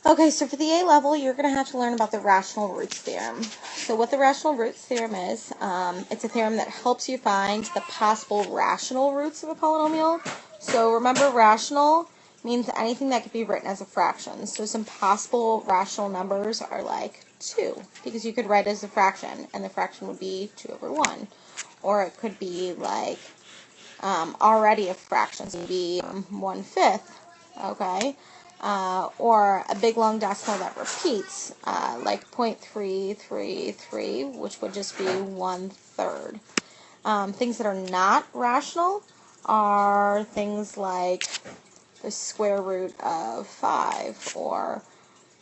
Okay, so for the A level, you're going to have to learn about the rational roots theorem. So what the rational roots theorem is, it's a theorem that helps you find the possible rational roots of a polynomial. So remember, rational means anything that could be written as a fraction. So some possible rational numbers are like 2, because you could write it as a fraction, and the fraction would be 2 over 1. Or it could be like already a fraction, so it would be 1/5, okay? Or a big long decimal that repeats, like 0.333, which would just be 1/3. Things that are not rational are things like the square root of 5, or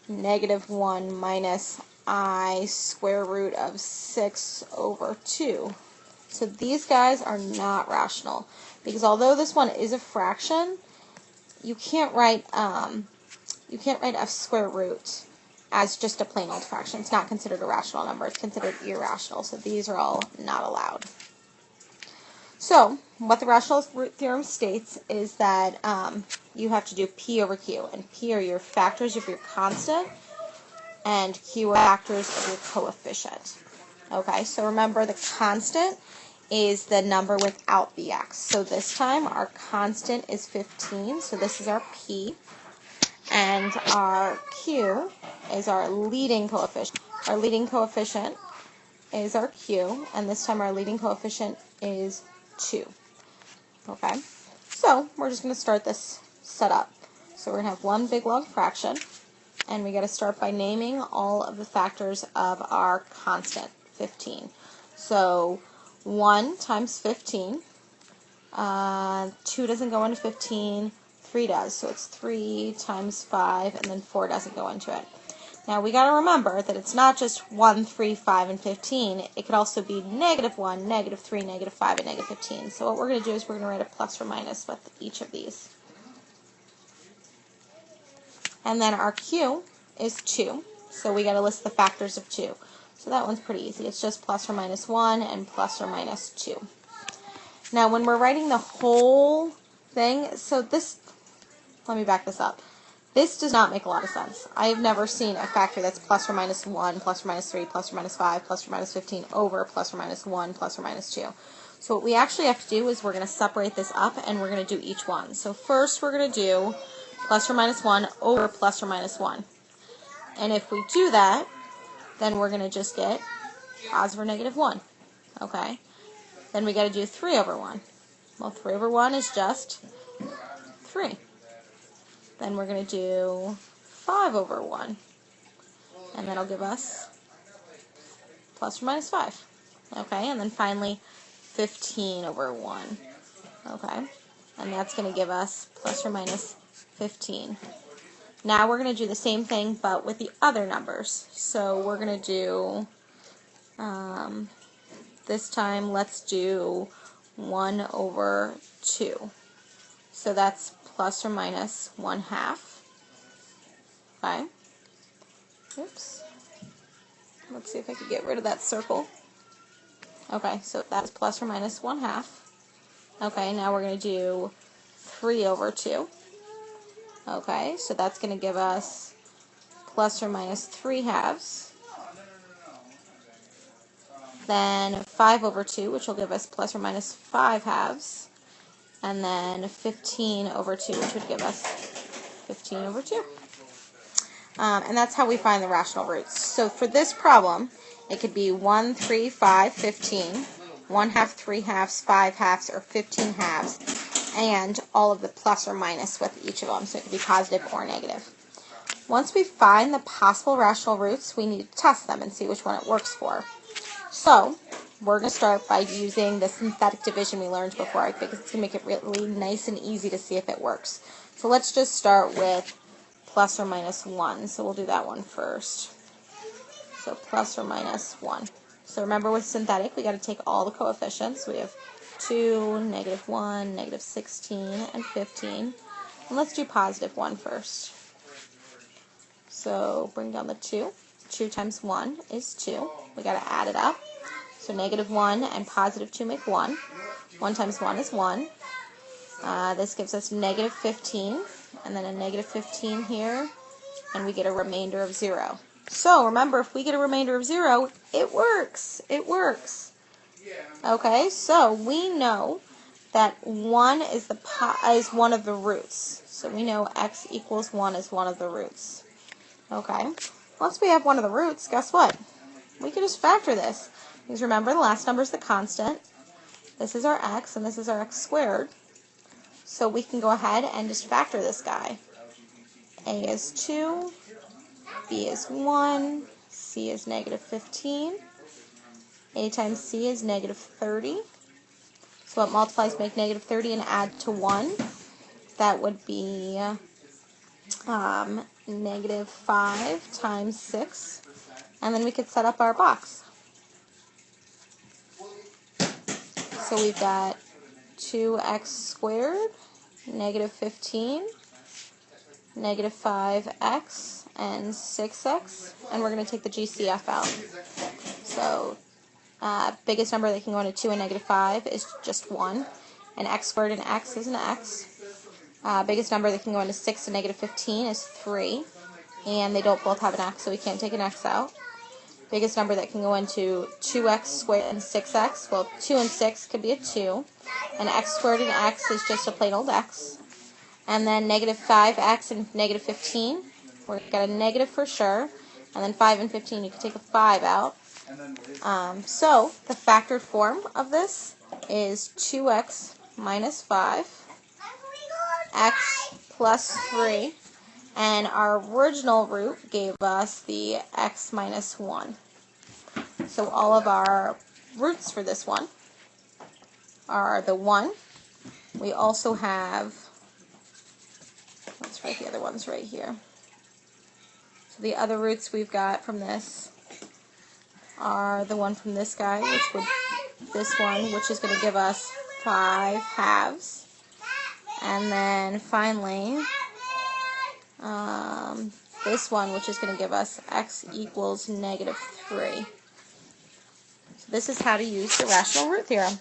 -1 minus I square root of 6 over 2. So these guys are not rational, because although this one is a fraction, you can't write f square root as just a plain old fraction. It's not considered a rational number. It's considered irrational. So these are all not allowed. So what the rational root theorem states is that you have to do P over Q, and P are your factors of your constant, and Q are factors of your coefficient. Okay, so remember, the constant is the number without the x. So this time our constant is 15, so this is our P, and our Q is our leading coefficient. Our leading coefficient is our Q, and this time our leading coefficient is 2. Okay, so we're just going to start this setup. So we're going to have one big long fraction, and we got to start by naming all of the factors of our constant, 15. So 1 times 15, 2 doesn't go into 15, 3 does, so it's 3 times 5, and then 4 doesn't go into it. Now we got to remember that it's not just 1, 3, 5, and 15. It could also be -1, -3, -5, and -15. So what we're going to do is we're going to write a plus or minus with each of these. And then our Q is 2, so we got to list the factors of 2. So that one's pretty easy. It's just plus or minus 1 and plus or minus 2. Now when we're writing the whole thing, so this, let me back this up. This does not make a lot of sense. I have never seen a factor that's plus or minus 1, plus or minus 3, plus or minus 5, plus or minus 15 over plus or minus 1, plus or minus 2. So what we actually have to do is we're going to separate this up, and we're going to do each one. So first we're going to do plus or minus 1 over plus or minus 1. And if we do that, then we're going to just get positive or -1. Okay? Then we got to do 3 over 1. Well, 3 over 1 is just 3. Then we're going to do 5 over 1. And that'll give us plus or minus 5. Okay? And then finally 15 over 1. Okay? And that's going to give us plus or minus 15. Now we're going to do the same thing, but with the other numbers. So we're going to do, this time let's do 1 over 2. So that's plus or minus 1/2. Okay. Oops. Let's see if I can get rid of that circle. Okay, so that's plus or minus 1/2. Okay, now we're going to do 3 over 2. Okay, so that's going to give us plus or minus 3/2. Then 5 over 2, which will give us plus or minus 5/2. And then 15 over 2, which would give us 15 over 2. And that's how we find the rational roots. So for this problem, it could be 1, 3, 5, 15, 1/2, 3/2, 5/2, or 15/2. And all of the plus or minus with each of them, so it could be positive or negative. Once we find the possible rational roots, we need to test them and see which one it works for. So we're going to start by using the synthetic division we learned before, because it's going to make it really nice and easy to see if it works. So let's just start with plus or minus 1. So we'll do that one first. So plus or minus 1. So remember, with synthetic, we got to take all the coefficients. We have 2, -1, -16, and 15. And let's do positive 1 first. So bring down the 2. 2 times 1 is 2. We got to add it up. So -1 and positive 2 make 1. 1 times 1 is 1. This gives us -15, and then a -15 here, and we get a remainder of 0. So remember, if we get a remainder of 0, it works. It works. Okay, so we know that 1 is one of the roots. So we know x equals 1 is one of the roots. Okay, once we have one of the roots, guess what? We can just factor this. Because remember, the last number is the constant. This is our x, and this is our x squared. So we can go ahead and just factor this guy. A is 2, B is 1, C is negative 15. A times C is negative 30. So what multiplies make negative 30 and add to 1? That would be negative 5 times 6. And then we could set up our box. So we've got 2x squared, negative 15, negative 5x, and 6x. And we're going to take the GCF out. So biggest number that can go into 2 and negative 5 is just 1. And x squared and x is an x. Biggest number that can go into 6 and negative 15 is 3. And they don't both have an x, so we can't take an x out. Biggest number that can go into 2x squared and 6x, well, 2 and 6 could be a 2. And x squared and x is just a plain old x. And then negative 5x and negative 15, we've got a negative for sure. And then 5 and 15, you can take a 5 out. So the factored form of this is 2x minus 5, x plus 3, and our original root gave us the x minus 1. So all of our roots for this one are the 1. We also have, let's write the other ones right here. So the other roots we've got from this are the one from this guy, this one, which is going to give us 5 halves. And then finally, this one, which is going to give us x equals negative 3. So this is how to use the rational root theorem.